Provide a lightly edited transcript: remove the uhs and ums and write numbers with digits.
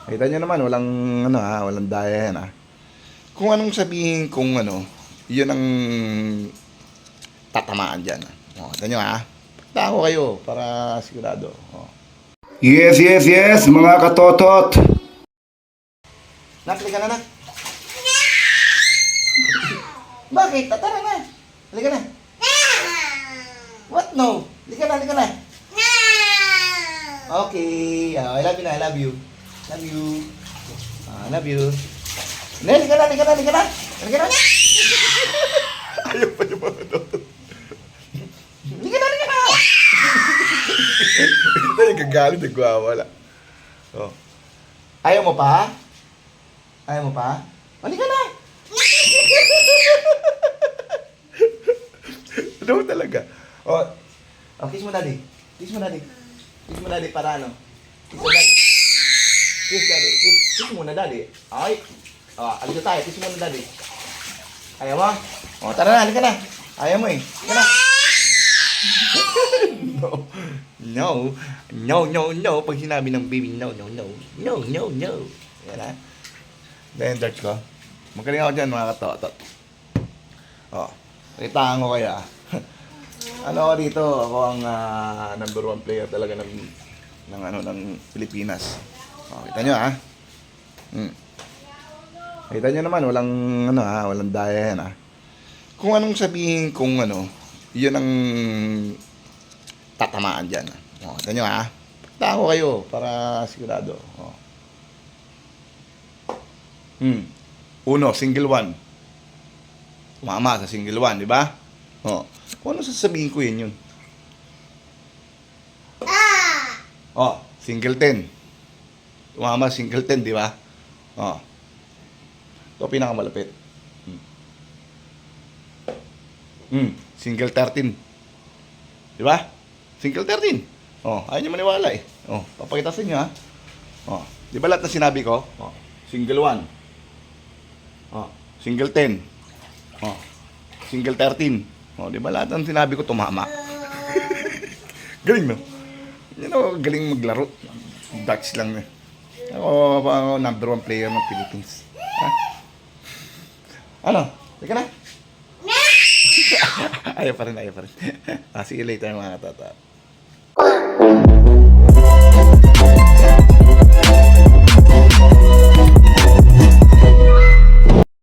Kita nyo naman, walang, ano ha, walang daya yan ha. Kung anong sabihin kung ano, yun ang tatamaan dyan. O, kita nyo ha. Tako kayo para sigurado. O. Yes, yes, yes, mga katotot. Nak, halika na, nak. Bakit? Tara na. Halika na. What? No. Halika na, halika na. Okay. I love you na, I love you. Love you. I love you. Ne, halika na, halika na, halika na. Halika na. Ayaw pa yung mga toto. Halika na, halika na. Ito yung gagalit, nagwawala. Oh. Ayaw mo pa? Ayaw mo pa? Halika na. Ano talaga? Oh, kiss mo daddy. Kiss mo daddy. Kiss mo daddy para ano? Kiss mo daddy. Kiss daddy. Kiss muna daddy. Ay. Oh, alito tayo. Kiss muna daddy. Ayaw mo? Oh, tara na. Halika na. Ayaw mo eh. Halika na. No. No. No, no, no. Pag sinabi ng baby, no, no, no. No, no, no. Yan ha. Then, George ko. Magaling ako dyan, mga katotot. Oh, kitaan ko kaya. Ano ako dito? Ako ang number 1 player talaga ng Pilipinas. Oh, kita nyo ha. Kita nyo naman, walang ano ha, walang daya yan ha. Kung anong sabihin kung ano, yun ang tatamaan dyan. Oh, kita nyo ha. Tako kayo para sigurado. Oh. Uno, single one. Tumama sa single one, di ba? Oh. Kung ano sasabihin ko yun. Oh, single 10. Tumama single 10, di ba? Oh. Ito pinakamalapit. Single 13. Di ba? Single 13. Oh, ayaw nyo maniwala eh. Oh, papakita sa inyo ha. Oh, di ba lahat na sinabi ko? Oh, single 1. Oh, single 10. Oh, single 13. Oh, di ba lahat ng sinabi ko tumama? Galing no? You know, galing maglaro. Dutch lang na. Ako number 1 player ng Philippines. Ha? Ano? Teka na. Ayaw pa rin. See you later mga katata.